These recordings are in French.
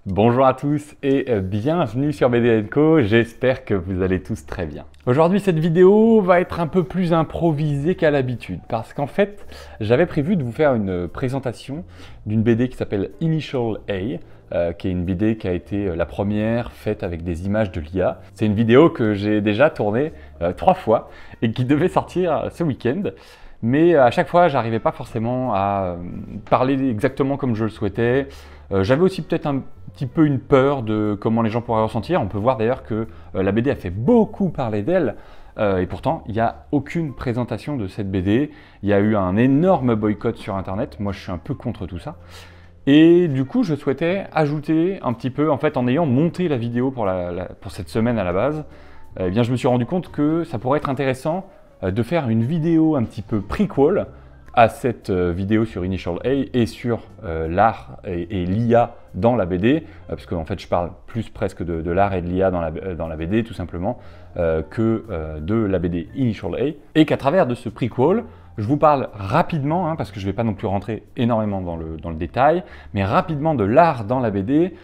Bonjour à tous et bienvenue sur BD & Co, j'espère que vous allez tous très bien. Aujourd'hui cette vidéo va être un peu plus improvisée qu'à l'habitude parce qu'en fait j'avais prévu de vous faire une présentation d'une BD qui s'appelle Initial A, qui est une BD qui a été la première faite avec des images de l'IA. C'est une vidéo que j'ai déjà tournée 3 fois et qui devait sortir ce week-end. Mais à chaque fois, j'arrivais pas forcément à parler exactement comme je le souhaitais. J'avais aussi peut-être un petit peu une peur de comment les gens pourraient ressentir. On peut voir d'ailleurs que la BD a fait beaucoup parler d'elle. Et pourtant, il n'y a aucune présentation de cette BD. Il y a eu un énorme boycott sur Internet. Moi, je suis un peu contre tout ça. Et du coup, je souhaitais ajouter un petit peu, en fait, en ayant monté la vidéo pour cette semaine à la base, eh bien, je me suis rendu compte que ça pourrait être intéressant de faire une vidéo un petit peu prequel à cette vidéo sur Initial A et sur l'art et l'IA dans la BD, parce qu'en fait je parle plus presque de l'art et de l'IA dans la BD tout simplement que de la BD Initial A, et qu'à travers de ce prequel, je vous parle rapidement, parce que je ne vais pas non plus rentrer énormément dans le détail, mais rapidement de l'art dans la BD,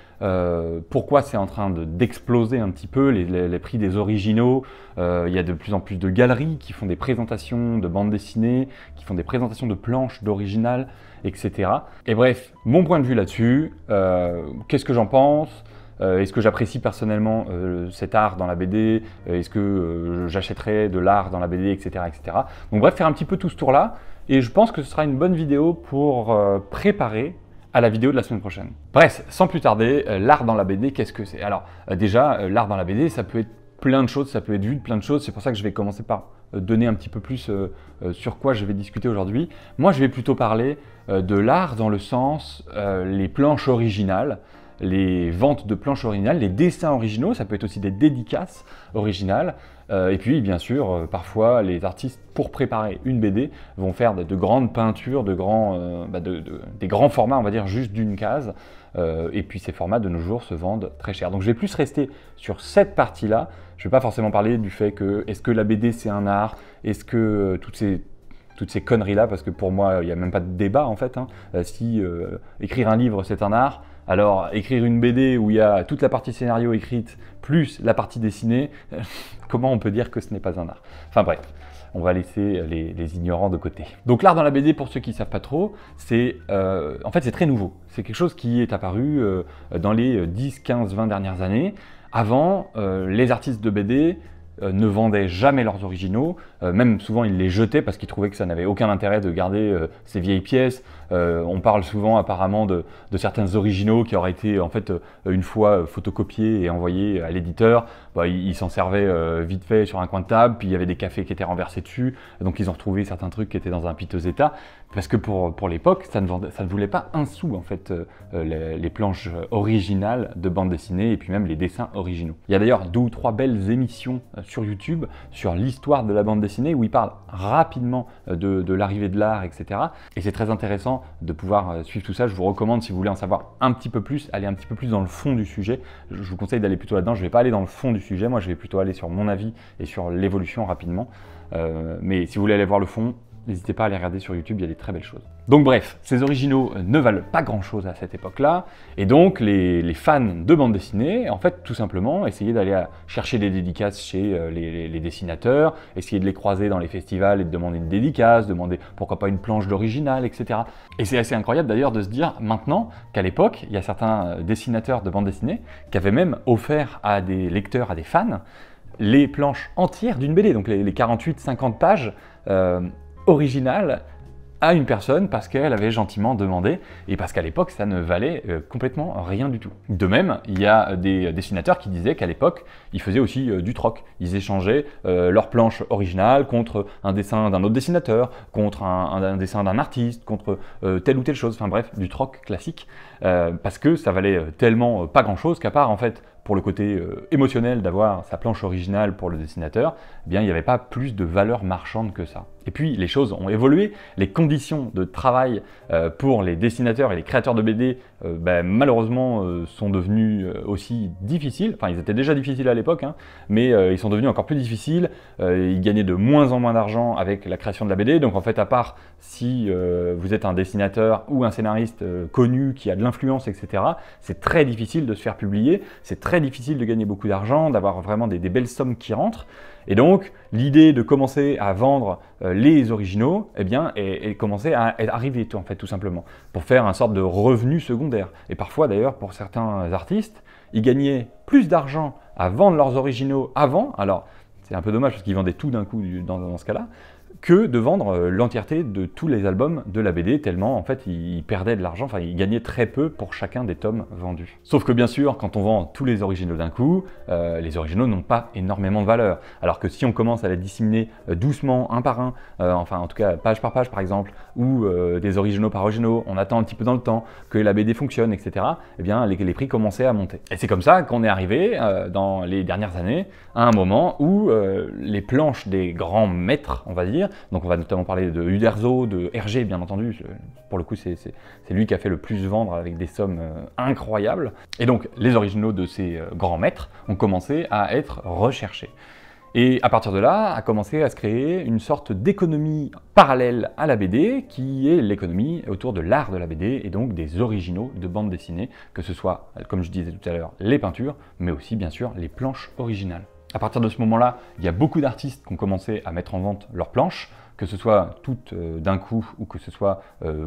pourquoi c'est en train d'exploser un petit peu, les prix des originaux. Il y a de plus en plus de galeries qui font des présentations de bandes dessinées, qui font des présentations de planches d'original, etc. Et bref, mon point de vue là-dessus, qu'est-ce que j'en pense ? Est-ce que j'apprécie personnellement cet art dans la BD? Est-ce que j'achèterais de l'art dans la BD, etc., etc. Donc bref, faire un petit peu tout ce tour-là. Et je pense que ce sera une bonne vidéo pour préparer à la vidéo de la semaine prochaine. Bref, sans plus tarder, l'art dans la BD, qu'est-ce que c'est? Alors déjà, l'art dans la BD, ça peut être plein de choses, ça peut être vu de plein de choses. C'est pour ça que je vais commencer par donner un petit peu plus sur quoi je vais discuter aujourd'hui. Moi, je vais plutôt parler de l'art dans le sens les planches originales, les ventes de planches originales, les dessins originaux, ça peut être aussi des dédicaces originales. Et puis, bien sûr, parfois, les artistes, pour préparer une BD, vont faire de grandes peintures, des grands formats, on va dire, juste d'une case. Et puis, ces formats, de nos jours, se vendent très cher. Donc, je vais plus rester sur cette partie-là. Je ne vais pas forcément parler du fait que, est-ce que la BD, c'est un art? Est-ce que toutes ces conneries-là, parce que pour moi, il n'y a même pas de débat, en fait. Si écrire un livre, c'est un art, alors écrire une BD où il y a toute la partie scénario écrite, plus la partie dessinée, comment on peut dire que ce n'est pas un art? Enfin bref, on va laisser les ignorants de côté. Donc l'art dans la BD, pour ceux qui ne savent pas trop, en fait c'est très nouveau. C'est quelque chose qui est apparu dans les 10, 15, 20 dernières années. Avant, les artistes de BD ne vendaient jamais leurs originaux, même souvent ils les jetaient parce qu'ils trouvaient que ça n'avait aucun intérêt de garder ces vieilles pièces. On parle souvent apparemment de certains originaux qui auraient été en fait une fois photocopiés et envoyés à l'éditeur. Ils s'en servaient vite fait sur un coin de table, puis il y avait des cafés qui étaient renversés dessus, donc ils ont retrouvé certains trucs qui étaient dans un piteux état, parce que pour l'époque, ça ne voulait pas un sou en fait, les planches originales de bande dessinée et puis même les dessins originaux. Il y a d'ailleurs 2 ou 3 belles émissions sur YouTube sur l'histoire de la bande dessinée où ils parlent rapidement de l'arrivée de l'art, etc. Et c'est très intéressant de pouvoir suivre tout ça. Je vous recommande, si vous voulez en savoir un petit peu plus, aller un petit peu plus dans le fond du sujet. Je vous conseille d'aller plutôt là-dedans. Je ne vais pas aller dans le fond du sujet, moi je vais plutôt aller sur mon avis et sur l'évolution rapidement. Mais si vous voulez aller voir le fond, n'hésitez pas à les regarder sur YouTube, il y a des très belles choses. Donc bref, ces originaux ne valent pas grand-chose à cette époque-là, et donc les fans de bande dessinée, en fait, tout simplement, essayaient d'aller chercher des dédicaces chez les dessinateurs, essayer de les croiser dans les festivals et de demander une dédicace, demander pourquoi pas une planche d'original, etc. Et c'est assez incroyable d'ailleurs de se dire maintenant qu'à l'époque, il y a certains dessinateurs de bande dessinée qui avaient même offert à des lecteurs, à des fans, les planches entières d'une BD, donc les 48-50 pages originale à une personne parce qu'elle avait gentiment demandé et parce qu'à l'époque ça ne valait complètement rien du tout. De même, il y a des dessinateurs qui disaient qu'à l'époque ils faisaient aussi du troc. Ils échangeaient leur planche originale contre un dessin d'un autre dessinateur, contre un dessin d'un artiste, contre telle ou telle chose, enfin bref, du troc classique, parce que ça valait tellement pas grand chose qu'à part en fait pour le côté émotionnel d'avoir sa planche originale pour le dessinateur, eh bien il n'y avait pas plus de valeur marchande que ça. Et puis les choses ont évolué, les conditions de travail pour les dessinateurs et les créateurs de BD malheureusement sont devenues aussi difficiles, enfin ils étaient déjà difficiles à l'époque, hein, mais ils sont devenus encore plus difficiles, ils gagnaient de moins en moins d'argent avec la création de la BD, donc en fait à part si vous êtes un dessinateur ou un scénariste connu qui a de l'influence, etc., c'est très difficile de se faire publier, c'est très difficile de gagner beaucoup d'argent, d'avoir vraiment des belles sommes qui rentrent. Et donc, l'idée de commencer à vendre les originaux, eh bien, est commencé à arriver, en fait, tout simplement, pour faire un sorte de revenu secondaire. Et parfois, d'ailleurs, pour certains artistes, ils gagnaient plus d'argent à vendre leurs originaux avant, alors c'est un peu dommage parce qu'ils vendaient tout d'un coup dans ce cas-là, que de vendre l'entièreté de tous les albums de la BD, tellement en fait ils perdaient de l'argent, enfin ils gagnaient très peu pour chacun des tomes vendus. Sauf que bien sûr, quand on vend tous les originaux d'un coup, les originaux n'ont pas énormément de valeur. Alors que si on commence à les disséminer doucement, un par un, enfin en tout cas page par page par exemple, ou des originaux par originaux, on attend un petit peu dans le temps que la BD fonctionne, etc., eh bien les prix commençaient à monter. Et c'est comme ça qu'on est arrivé dans les dernières années à un moment où les planches des grands maîtres, on va dire, donc on va notamment parler de Uderzo, de Hergé bien entendu, pour le coup c'est lui qui a fait le plus vendre avec des sommes incroyables. Et donc les originaux de ces grands maîtres ont commencé à être recherchés. Et à partir de là, a commencé à se créer une sorte d'économie parallèle à la BD, qui est l'économie autour de l'art de la BD et donc des originaux de bande dessinée, que ce soit, comme je disais tout à l'heure, les peintures, mais aussi bien sûr les planches originales. À partir de ce moment-là, il y a beaucoup d'artistes qui ont commencé à mettre en vente leurs planches, que ce soit toutes d'un coup ou que ce soit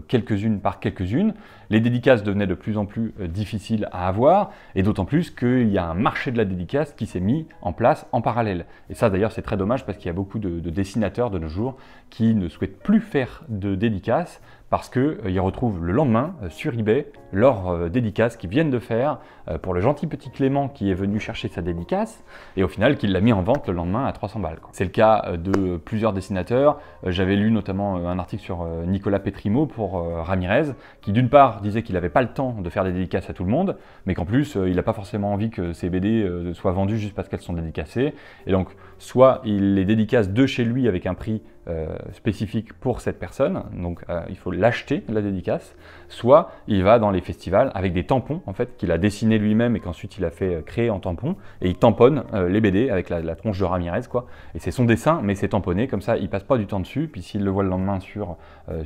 quelques-unes par quelques-unes. Les dédicaces devenaient de plus en plus difficiles à avoir, et d'autant plus qu'il y a un marché de la dédicace qui s'est mis en place en parallèle. Et ça d'ailleurs c'est très dommage parce qu'il y a beaucoup de dessinateurs de nos jours qui ne souhaitent plus faire de dédicaces parce qu'ils retrouvent le lendemain sur eBay leurs dédicaces qu'ils viennent de faire pour le gentil petit Clément qui est venu chercher sa dédicace et au final qu'il l'a mis en vente le lendemain à 300 balles. C'est le cas de plusieurs dessinateurs. J'avais lu notamment un article sur Nicolas Petrimo pour Ramirez qui d'une part disait qu'il n'avait pas le temps de faire des dédicaces à tout le monde, mais qu'en plus il n'a pas forcément envie que ses BD soient vendues juste parce qu'elles sont dédicacées. Et donc soit il les dédicace de chez lui avec un prix spécifique pour cette personne, donc il faut l'acheter la dédicace, soit il va dans les festivals avec des tampons en fait qu'il a dessiné lui-même et qu'ensuite il a fait créer en tampon et il tamponne les BD avec la tronche de Ramirez quoi. Et c'est son dessin mais c'est tamponné comme ça il passe pas du temps dessus, puis s'il le voit le lendemain sur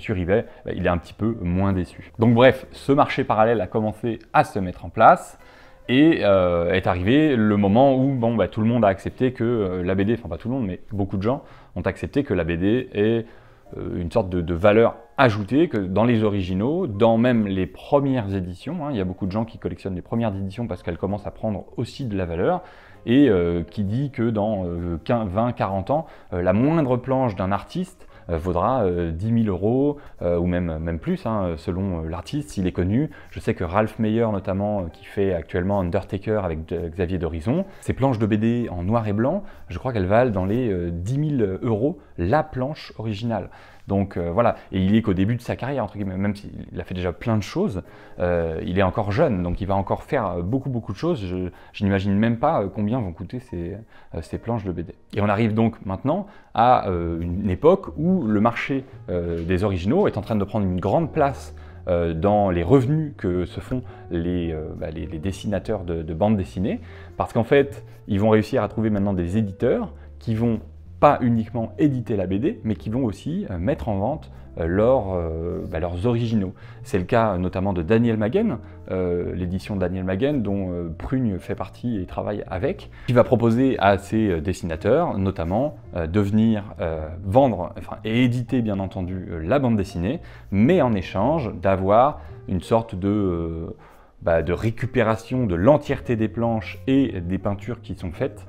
eBay, il est un petit peu moins déçu. Donc bref, ce marché parallèle a commencé à se mettre en place. Et est arrivé le moment où tout le monde a accepté que la BD, enfin pas tout le monde, mais beaucoup de gens ont accepté que la BD est une sorte de valeur ajoutée, que dans les originaux, dans même les premières éditions, il y a beaucoup de gens qui collectionnent les premières éditions parce qu'elles commencent à prendre aussi de la valeur, et qui dit que dans 20-40 ans, la moindre planche d'un artiste vaudra 10 000 € ou même plus, selon l'artiste, s'il est connu. Je sais que Ralph Meyer, notamment, qui fait actuellement Undertaker avec Xavier Dorizon, ses planches de BD en noir et blanc, je crois qu'elles valent dans les 10 000 € la planche originale. Donc voilà, et il est qu'au début de sa carrière, entre guillemets, même s'il a fait déjà plein de choses, il est encore jeune, donc il va encore faire beaucoup de choses. Je n'imagine même pas combien vont coûter ces planches de BD. Et on arrive donc maintenant à une époque où le marché des originaux est en train de prendre une grande place dans les revenus que se font les dessinateurs de bande dessinée, parce qu'en fait, ils vont réussir à trouver maintenant des éditeurs qui vont pas uniquement éditer la BD, mais qui vont aussi mettre en vente leurs originaux. C'est le cas notamment de Daniel Maguen, l'édition Daniel Maguen, dont Prugne fait partie et travaille avec, qui va proposer à ses dessinateurs, notamment, de venir vendre, et éditer bien entendu la bande dessinée, mais en échange d'avoir une sorte de récupération de l'entièreté des planches et des peintures qui sont faites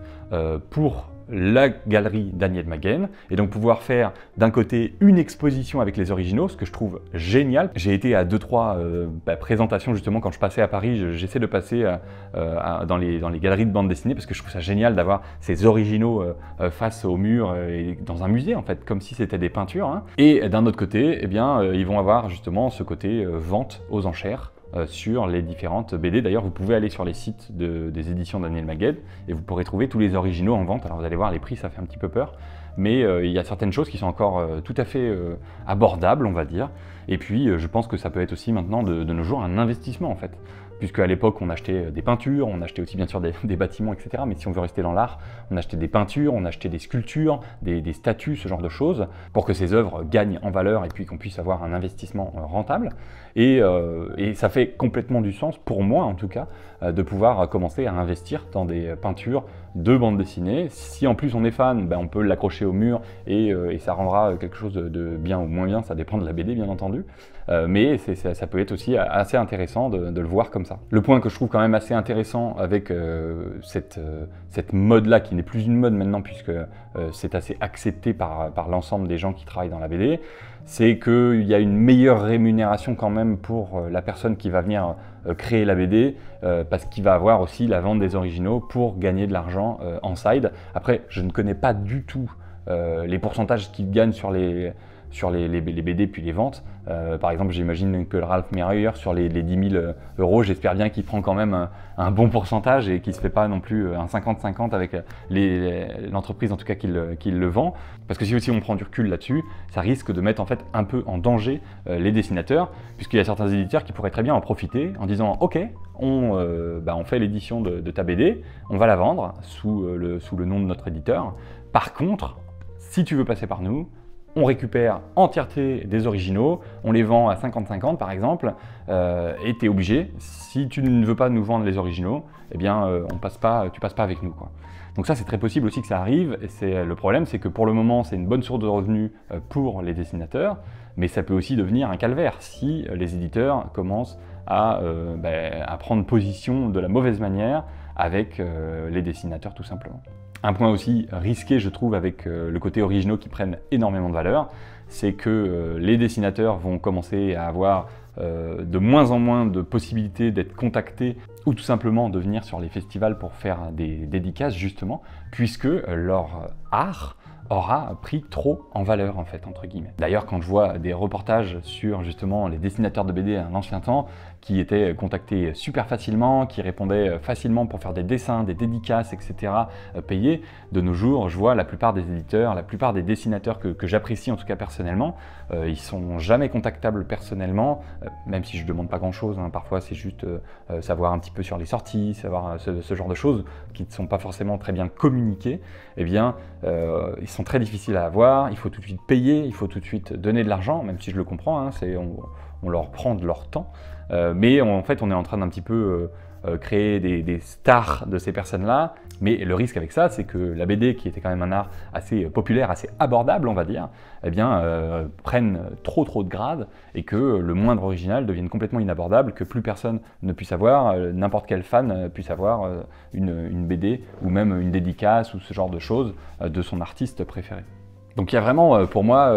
pour la galerie Daniel Maguen, et donc pouvoir faire d'un côté une exposition avec les originaux, ce que je trouve génial. J'ai été à 2-3 présentations justement quand je passais à Paris, j'essaie de passer dans les galeries de bande dessinée parce que je trouve ça génial d'avoir ces originaux face au mur et dans un musée en fait, comme si c'était des peintures. Et d'un autre côté, ils vont avoir justement ce côté vente aux enchères sur les différentes BD. D'ailleurs, vous pouvez aller sur les sites des éditions Daniel Magued et vous pourrez trouver tous les originaux en vente. Alors vous allez voir, les prix, ça fait un petit peu peur, mais il y a certaines choses qui sont encore tout à fait abordables, on va dire. Et puis, je pense que ça peut être aussi maintenant de nos jours un investissement en fait. Puisque à l'époque, on achetait des peintures, on achetait aussi bien sûr des bâtiments, etc. Mais si on veut rester dans l'art, on achetait des peintures, on achetait des sculptures, des statues, ce genre de choses, pour que ces œuvres gagnent en valeur et puis qu'on puisse avoir un investissement rentable. Et ça fait complètement du sens, pour moi en tout cas, de pouvoir commencer à investir dans des peintures de bande dessinée. Si en plus on est fan, ben on peut l'accrocher au mur et ça rendra quelque chose de bien ou moins bien, ça dépend de la BD bien entendu. Mais ça peut être aussi assez intéressant de le voir comme ça. Le point que je trouve quand même assez intéressant avec cette mode-là, qui n'est plus une mode maintenant puisque c'est assez accepté par l'ensemble des gens qui travaillent dans la BD, c'est qu'il y a une meilleure rémunération quand même pour la personne qui va venir créer la BD, parce qu'il va avoir aussi la vente des originaux pour gagner de l'argent en side. Après, je ne connais pas du tout les pourcentages qu'il gagne sur les BD puis les ventes. Par exemple, j'imagine que le Ralph Merrier, sur les 10 000 euros, j'espère bien qu'il prend quand même un bon pourcentage et qu'il ne se fait pas non plus un 50-50 avec l'entreprise en tout cas qui le vend. Parce que si aussi on prend du recul là-dessus, ça risque de mettre en fait un peu en danger les dessinateurs, puisqu'il y a certains éditeurs qui pourraient très bien en profiter en disant « Ok, on fait l'édition de ta BD, on va la vendre sous le nom de notre éditeur. Par contre, si tu veux passer par nous, on récupère entièreté des originaux, on les vend à 50-50 par exemple, et tu es obligé, si tu ne veux pas nous vendre les originaux, eh bien tu passes pas avec nous, quoi. Donc ça c'est très possible aussi que ça arrive, et le problème c'est que pour le moment c'est une bonne source de revenus pour les dessinateurs, mais ça peut aussi devenir un calvaire si les éditeurs commencent à prendre position de la mauvaise manière avec les dessinateurs tout simplement. Un point aussi risqué, je trouve, avec le côté originaux qui prennent énormément de valeur, c'est que les dessinateurs vont commencer à avoir de moins en moins de possibilités d'être contactés ou tout simplement de venir sur les festivals pour faire des dédicaces, justement, puisque leur art aura pris trop en valeur, en fait, entre guillemets. D'ailleurs, quand je vois des reportages sur, justement, les dessinateurs de BD à l'ancien temps, qui étaient contactés super facilement, qui répondaient facilement pour faire des dessins, des dédicaces, etc., payés, de nos jours, je vois la plupart des éditeurs, la plupart des dessinateurs que j'apprécie, en tout cas personnellement, ils sont jamais contactables personnellement, même si je ne demande pas grand-chose, hein, parfois c'est juste savoir un petit peu sur les sorties, savoir ce genre de choses qui ne sont pas forcément très bien communiquées, eh bien, ils sont très difficiles à avoir, il faut tout de suite payer, il faut tout de suite donner de l'argent, même si je le comprends, hein, on leur prend de leur temps, mais en fait on est en train d'un petit peu créer des stars de ces personnes-là, mais le risque avec ça, c'est que la BD, qui était quand même un art assez populaire, assez abordable, on va dire, eh bien, prenne trop de grade et que le moindre original devienne complètement inabordable, que plus personne ne puisse avoir, n'importe quel fan puisse avoir une BD ou même une dédicace ou ce genre de choses de son artiste préféré. Donc il y a vraiment, pour moi,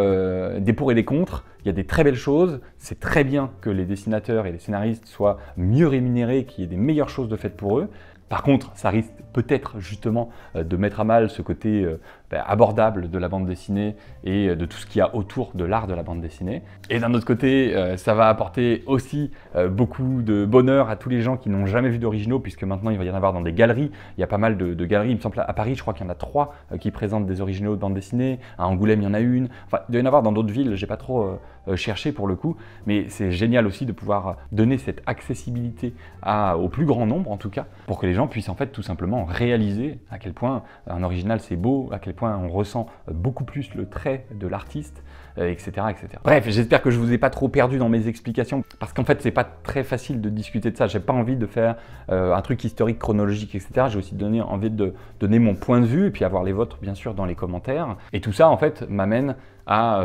des pour et des contre. Il y a des très belles choses. C'est très bien que les dessinateurs et les scénaristes soient mieux rémunérés, qu'il y ait des meilleures choses de faites pour eux. Par contre, ça risque peut-être justement de mettre à mal ce côté abordable de la bande dessinée et de tout ce qu'il y a autour de l'art de la bande dessinée. Et d'un autre côté, ça va apporter aussi beaucoup de bonheur à tous les gens qui n'ont jamais vu d'originaux, puisque maintenant il va y en avoir dans des galeries. Il y a pas mal de galeries, il me semble à Paris, je crois qu'il y en a 3 qui présentent des originaux de bande dessinée. À Angoulême, il y en a une. Enfin, il doit y en avoir dans d'autres villes, j'ai pas trop cherché pour le coup, mais c'est génial aussi de pouvoir donner cette accessibilité au plus grand nombre en tout cas, pour que les gens puissent en fait tout simplement réaliser à quel point un original c'est beau, à quel point on ressent beaucoup plus le trait de l'artiste, etc., etc. Bref, j'espère que je vous ai pas trop perdu dans mes explications, parce qu'en fait c'est pas très facile de discuter de ça. J'ai pas envie de faire un truc historique, chronologique, etc. J'ai aussi envie de donner mon point de vue et puis avoir les vôtres bien sûr dans les commentaires. Et tout ça en fait m'amène à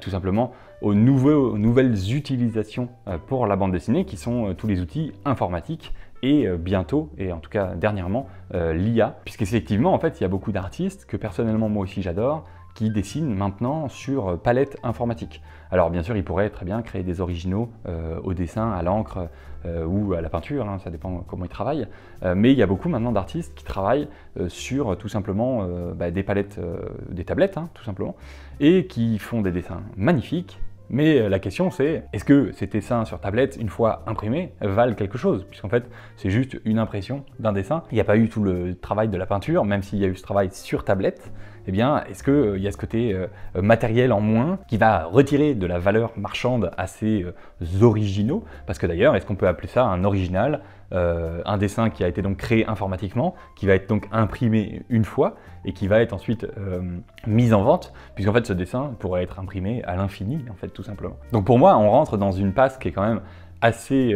tout simplement aux nouvelles utilisations pour la bande dessinée, qui sont tous les outils informatiques et bientôt, et en tout cas dernièrement, l'IA. Puisqu'effectivement, en fait, il y a beaucoup d'artistes que personnellement moi aussi j'adore, qui dessinent maintenant sur palette informatique. Alors bien sûr, ils pourraient très bien créer des originaux au dessin, à l'encre ou à la peinture, hein, ça dépend comment ils travaillent. Mais il y a beaucoup maintenant d'artistes qui travaillent sur tout simplement des palettes, des tablettes, hein, tout simplement, et qui font des dessins magnifiques, Mais la question c'est, est-ce que ces dessins sur tablette, une fois imprimés, valent quelque chose? Puisqu'en fait, c'est juste une impression d'un dessin. Il n'y a pas eu tout le travail de la peinture, même s'il y a eu ce travail sur tablette. Eh bien, est-ce qu'il y a ce côté matériel en moins qui va retirer de la valeur marchande à ces originaux? Parce que d'ailleurs, est-ce qu'on peut appeler ça un original, un dessin qui a été donc créé informatiquement, qui va être donc imprimé une fois et qui va être ensuite mis en vente, puisqu'en fait ce dessin pourrait être imprimé à l'infini, en fait, tout simplement. Donc pour moi, on rentre dans une passe qui est quand même assez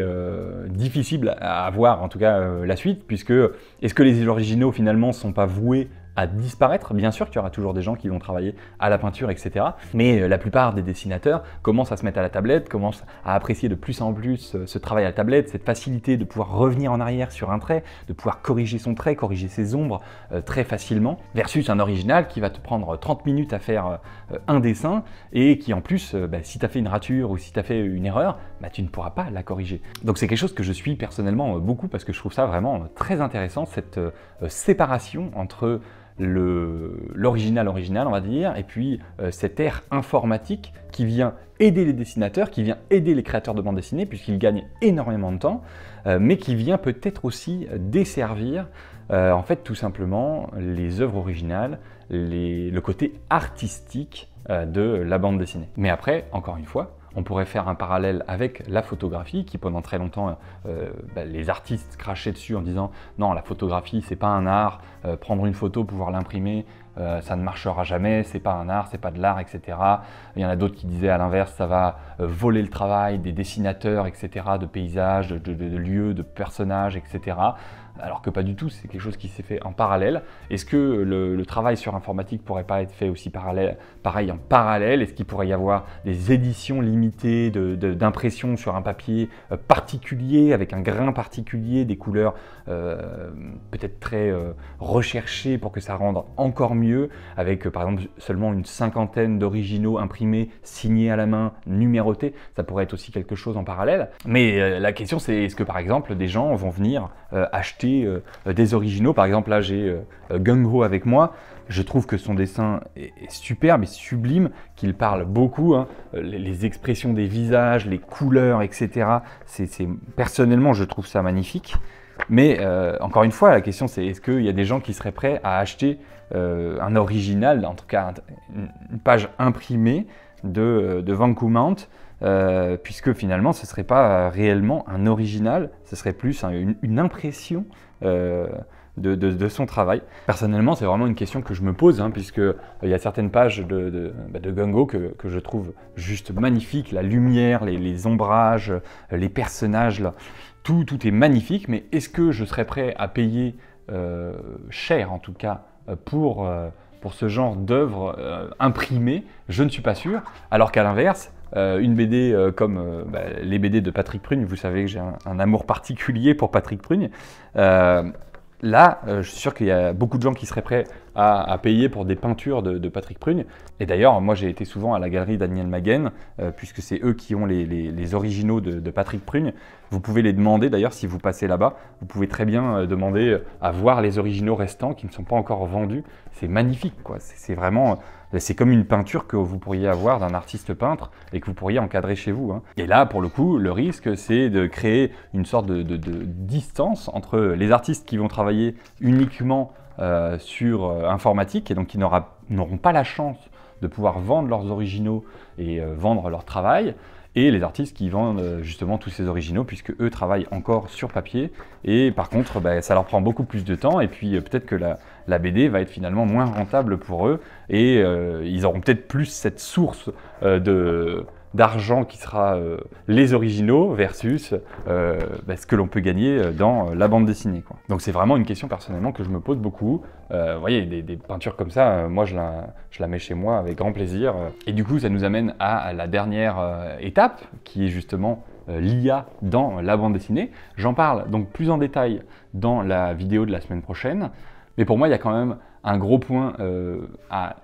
difficile à avoir, en tout cas la suite, puisque est-ce que les originaux finalement ne sont pas voués à disparaître? Bien sûr qu'il y aura toujours des gens qui vont travailler à la peinture, etc. Mais la plupart des dessinateurs commencent à se mettre à la tablette, commencent à apprécier de plus en plus ce travail à la tablette, cette facilité de pouvoir revenir en arrière sur un trait, de pouvoir corriger son trait, corriger ses ombres très facilement, versus un original qui va te prendre 30 minutes à faire un dessin et qui en plus, si tu as fait une rature ou si tu as fait une erreur, tu ne pourras pas la corriger. Donc c'est quelque chose que je suis personnellement beaucoup parce que je trouve ça vraiment très intéressant, cette séparation entre l'original, on va dire, et puis cette ère informatique qui vient aider les dessinateurs, qui vient aider les créateurs de bande dessinée, puisqu'ils gagnent énormément de temps, mais qui vient peut-être aussi desservir, en fait, tout simplement, les œuvres originales, le côté artistique de la bande dessinée. Mais après, encore une fois, on pourrait faire un parallèle avec la photographie qui pendant très longtemps les artistes crachaient dessus en disant non, la photographie c'est pas un art, prendre une photo, pouvoir l'imprimer, ça ne marchera jamais, c'est pas un art, c'est pas de l'art, etc. Il y en a d'autres qui disaient à l'inverse, ça va voler le travail des dessinateurs, etc., de paysages, de lieux, de personnages, etc. Alors que pas du tout, c'est quelque chose qui s'est fait en parallèle. Est-ce que le travail sur informatique pourrait pas être fait aussi pareil en parallèle? Est-ce qu'il pourrait y avoir des éditions limitées d'impression sur un papier particulier, avec un grain particulier, des couleurs peut-être très recherchées pour que ça rende encore mieux, avec par exemple seulement une cinquantaine d'originaux imprimés, signés à la main, numérotés? Ça pourrait être aussi quelque chose en parallèle. Mais la question c'est, est-ce que par exemple des gens vont venir acheter des originaux? Par exemple là j'ai Gung Ho avec moi, je trouve que son dessin est superbe et sublime, qu'il parle beaucoup, hein. Les expressions des visages, les couleurs, etc. Personnellement je trouve ça magnifique. Mais encore une fois, la question c'est, est-ce qu'il y a des gens qui seraient prêts à acheter un original, en tout cas une page imprimée de Vanku Mount, puisque finalement ce ne serait pas réellement un original, ce serait plus une impression de son travail. Personnellement, c'est vraiment une question que je me pose, hein, puisque il y a certaines pages de Gung Ho que je trouve juste magnifiques, la lumière, les ombrages, les personnages, là, tout est magnifique, mais est-ce que je serais prêt à payer cher, en tout cas, pour ce genre d'œuvre imprimée? Je ne suis pas sûr, alors qu'à l'inverse, une BD comme les BD de Patrick Prugne, vous savez que j'ai un amour particulier pour Patrick Prugne, là, je suis sûr qu'il y a beaucoup de gens qui seraient prêts à payer pour des peintures de Patrick Prugne. Et d'ailleurs, moi j'ai été souvent à la galerie Daniel Maguen, puisque c'est eux qui ont les originaux de Patrick Prugne. Vous pouvez les demander, d'ailleurs, si vous passez là-bas, vous pouvez très bien demander à voir les originaux restants qui ne sont pas encore vendus. C'est magnifique, quoi. C'est vraiment... C'est comme une peinture que vous pourriez avoir d'un artiste peintre et que vous pourriez encadrer chez vous, hein. Et là, pour le coup, le risque, c'est de créer une sorte de distance entre les artistes qui vont travailler uniquement sur informatique et donc qui n'auront pas la chance de pouvoir vendre leurs originaux et vendre leur travail, et les artistes qui vendent justement tous ces originaux, puisque eux travaillent encore sur papier, et par contre ça leur prend beaucoup plus de temps, et puis peut-être que la BD va être finalement moins rentable pour eux, et ils auront peut-être plus cette source d'argent qui sera les originaux versus ce que l'on peut gagner dans la bande dessinée, quoi. Donc c'est vraiment une question personnellement que je me pose beaucoup. Vous voyez, des peintures comme ça, moi je la mets chez moi avec grand plaisir. Et du coup ça nous amène à la dernière étape qui est justement l'IA dans la bande dessinée. J'en parle donc plus en détail dans la vidéo de la semaine prochaine, mais pour moi il y a quand même un gros point à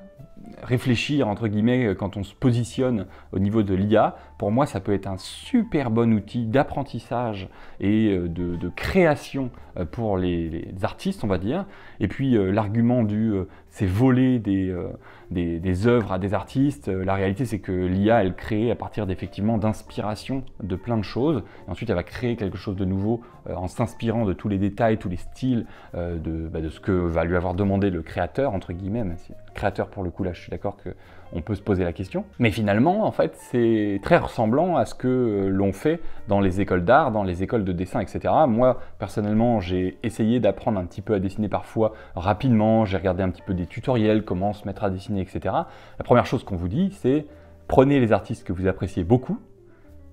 réfléchir, entre guillemets, quand on se positionne au niveau de l'IA, pour moi, ça peut être un super bon outil d'apprentissage et de création pour les artistes, on va dire. Et puis, l'argument du c'est voler des œuvres à des artistes, la réalité, c'est que l'IA, elle crée à partir d'effectivement d'inspiration de plein de choses. Et ensuite, elle va créer quelque chose de nouveau en s'inspirant de tous les détails, tous les styles, de ce que va lui avoir demandé le créateur, entre guillemets. Même si le créateur, pour le coup, là, je suis d'accord qu'on peut se poser la question. Mais finalement, en fait, c'est très ressemblant à ce que l'on fait dans les écoles d'art, dans les écoles de dessin, etc. Moi, personnellement, j'ai essayé d'apprendre un petit peu à dessiner parfois rapidement. J'ai regardé un petit peu des tutoriels, comment se mettre à dessiner, etc. La première chose qu'on vous dit, c'est prenez les artistes que vous appréciez beaucoup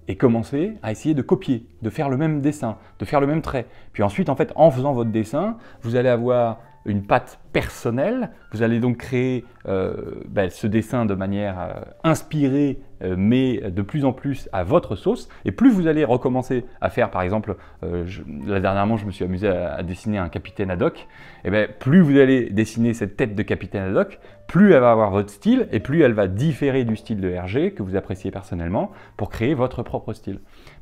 et commencez à essayer de copier, de faire le même dessin, de faire le même trait. Puis ensuite, en fait, en faisant votre dessin, vous allez avoir une patte personnelle. Vous allez donc créer ce dessin de manière inspirée, mais de plus en plus à votre sauce. Et plus vous allez recommencer à faire, par exemple, là dernièrement, je me suis amusé à dessiner un capitaine Haddock. Et bien, plus vous allez dessiner cette tête de capitaine Haddock, plus elle va avoir votre style et plus elle va différer du style de Hergé que vous appréciez personnellement pour créer votre propre style.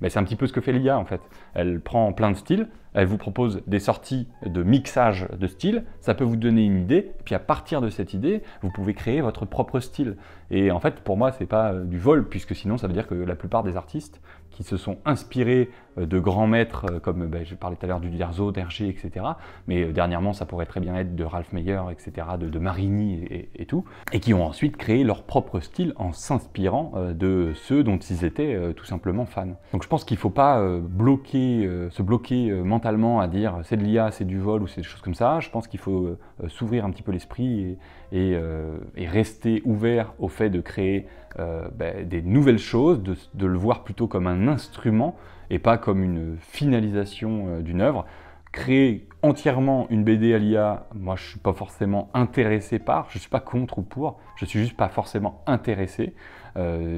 C'est un petit peu ce que fait l'IA en fait. Elle prend plein de styles, elle vous propose des sorties de mixage de styles, ça peut vous donner une idée, et puis à partir de cette idée, vous pouvez créer votre propre style. Et en fait, pour moi, c'est pas du vol, puisque sinon, ça veut dire que la plupart des artistes qui se sont inspirés de grands maîtres, comme je parlais tout à l'heure du Derzo, d'Hergé, etc. Mais dernièrement, ça pourrait très bien être de Ralph Meyer, etc., de Marini et tout, et qui ont ensuite créé leur propre style en s'inspirant de ceux dont ils étaient tout simplement fans. Donc je pense qu'il ne faut pas se bloquer mentalement à dire c'est de l'IA, c'est du vol ou c'est des choses comme ça. Je pense qu'il faut s'ouvrir un petit peu l'esprit et rester ouvert au fait de créer des nouvelles choses, de le voir plutôt comme un instrument et pas comme une finalisation d'une œuvre. Créer entièrement une BD à l'IA, moi je ne suis pas forcément intéressé par, je ne suis pas contre ou pour, je ne suis juste pas forcément intéressé.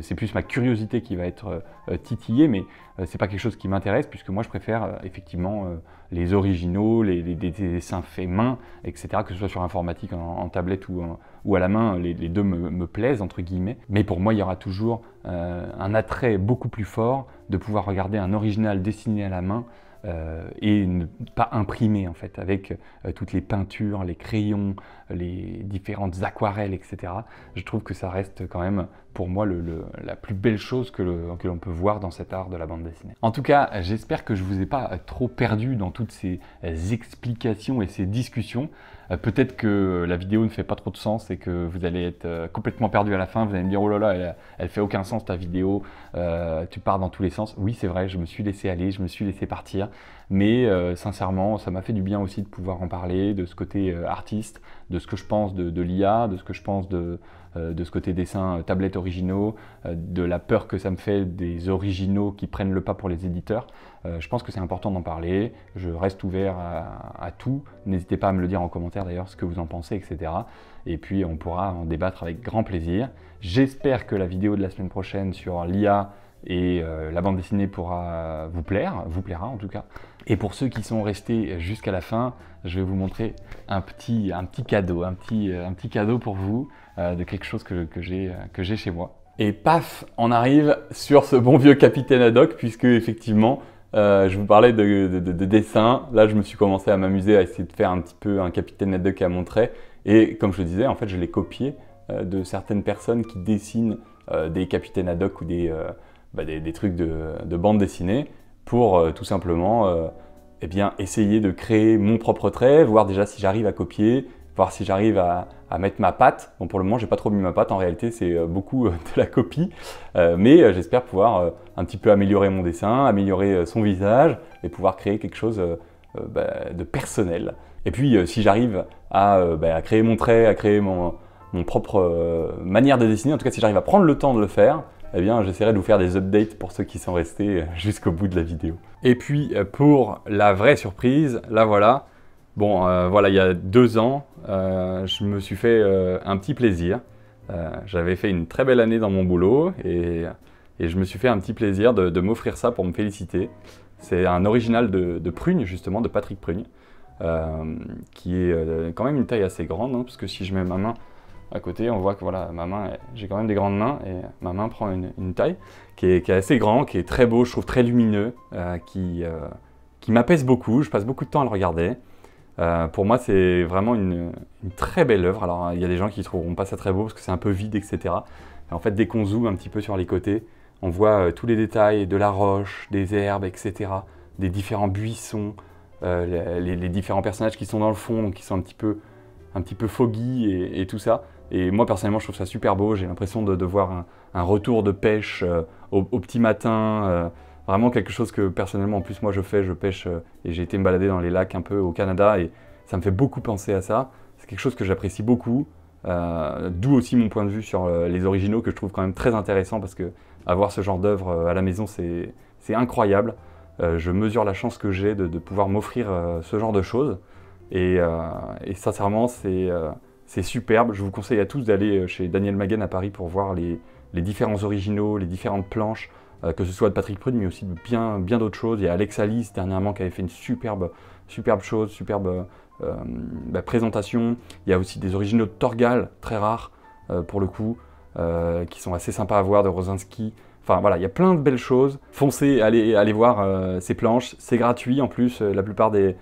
C'est plus ma curiosité qui va être titillée, mais c'est pas quelque chose qui m'intéresse puisque moi je préfère effectivement les originaux, les dessins faits main, etc. Que ce soit sur informatique, en tablette ou à la main, les deux me plaisent entre guillemets. Mais pour moi il y aura toujours un attrait beaucoup plus fort de pouvoir regarder un original dessiné à la main et ne pas imprimer en fait avec toutes les peintures, les crayons, les différentes aquarelles, etc. Je trouve que ça reste quand même pour moi la plus belle chose que l'on peut voir dans cet art de la bande dessinée. En tout cas, j'espère que je ne vous ai pas trop perdu dans toutes ces explications et ces discussions. Peut-être que la vidéo ne fait pas trop de sens et que vous allez être complètement perdu à la fin. Vous allez me dire, oh là là, elle fait aucun sens ta vidéo, tu pars dans tous les sens. Oui, c'est vrai, je me suis laissé aller, je me suis laissé partir. Mais sincèrement, ça m'a fait du bien aussi de pouvoir en parler, de ce côté artiste, de ce que je pense de l'IA, de ce que je pense de ce côté dessin tablette originaux, de la peur que ça me fait des originaux qui prennent le pas pour les éditeurs. Je pense que c'est important d'en parler. Je reste ouvert à tout. N'hésitez pas à me le dire en commentaire d'ailleurs ce que vous en pensez, etc. Et puis on pourra en débattre avec grand plaisir. J'espère que la vidéo de la semaine prochaine sur l'IA et la bande dessinée pourra vous plaira en tout cas. Et pour ceux qui sont restés jusqu'à la fin, je vais vous montrer un petit cadeau, un petit cadeau pour vous de quelque chose que j'ai chez moi. Et paf, on arrive sur ce bon vieux capitaine Haddock, puisque effectivement, je vous parlais de dessin. Là, je me suis commencé à m'amuser à essayer de faire un petit peu un capitaine Haddock à montrer. Et comme je le disais, en fait, je l'ai copié de certaines personnes qui dessinent des capitaines Haddock ou des trucs de bande dessinée pour tout simplement eh bien, essayer de créer mon propre trait, voir déjà si j'arrive à copier, voir si j'arrive à mettre ma patte. Bon, pour le moment, j'ai pas trop mis ma patte, en réalité, c'est beaucoup de la copie, mais j'espère pouvoir un petit peu améliorer mon dessin, améliorer son visage et pouvoir créer quelque chose de personnel. Et puis, si j'arrive à créer mon trait, à créer mon propre manière de dessiner, en tout cas, si j'arrive à prendre le temps de le faire, eh bien, j'essaierai de vous faire des updates pour ceux qui sont restés jusqu'au bout de la vidéo. Et puis, pour la vraie surprise, là voilà. Bon, voilà, il y a 2 ans, je me suis fait un petit plaisir. J'avais fait une très belle année dans mon boulot et je me suis fait un petit plaisir de m'offrir ça pour me féliciter. C'est un original de Prugne, justement, de Patrick Prugne, qui est quand même une taille assez grande, hein, parce que si je mets ma main à côté, on voit que voilà, ma main, j'ai quand même des grandes mains et ma main prend une taille qui est assez grand, qui est très beau, je trouve très lumineux, qui m'apaise beaucoup, je passe beaucoup de temps à le regarder. Pour moi, c'est vraiment une très belle œuvre. Alors, il y a des gens qui ne trouveront pas ça très beau parce que c'est un peu vide, etc. Mais en fait, dès qu'on zoome un petit peu sur les côtés, on voit tous les détails de la roche, des herbes, etc., des différents buissons, les différents personnages qui sont dans le fond, donc qui sont un petit peu foggy et tout ça. Et moi, personnellement, je trouve ça super beau. J'ai l'impression de voir un retour de pêche au petit matin. Vraiment quelque chose que personnellement, en plus, moi, je pêche et j'ai été me balader dans les lacs un peu au Canada et ça me fait beaucoup penser à ça. C'est quelque chose que j'apprécie beaucoup. D'où aussi mon point de vue sur les originaux que je trouve quand même très intéressant parce que avoir ce genre d'œuvre à la maison, c'est incroyable. Je mesure la chance que j'ai de pouvoir m'offrir ce genre de choses. Et sincèrement, c'est superbe. Je vous conseille à tous d'aller chez Daniel Maguen à Paris pour voir les différents originaux, les différentes planches, que ce soit de Patrick Prude, mais aussi de bien d'autres choses. Il y a Alex Alice dernièrement qui avait fait une superbe chose, superbe présentation. Il y a aussi des originaux de Torgal, très rares pour le coup, qui sont assez sympas à voir, de Rosinski. Enfin voilà, il y a plein de belles choses. Foncez, allez voir ces planches. C'est gratuit en plus, la plupart des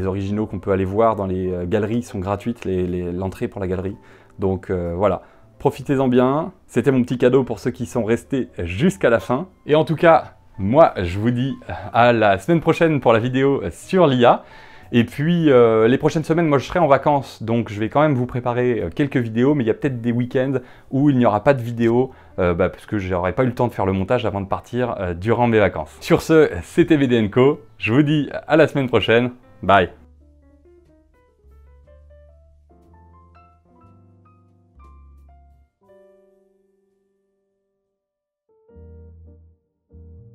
originaux qu'on peut aller voir dans les galeries sont gratuites, l'entrée pour la galerie. Donc voilà, profitez-en bien. C'était mon petit cadeau pour ceux qui sont restés jusqu'à la fin. Et en tout cas, moi je vous dis à la semaine prochaine pour la vidéo sur l'IA. Et puis les prochaines semaines, moi je serai en vacances, donc je vais quand même vous préparer quelques vidéos, mais il y a peut-être des week-ends où il n'y aura pas de vidéo, parce que je n'aurai pas eu le temps de faire le montage avant de partir durant mes vacances. Sur ce, c'était VDN Co. Je vous dis à la semaine prochaine. Bye!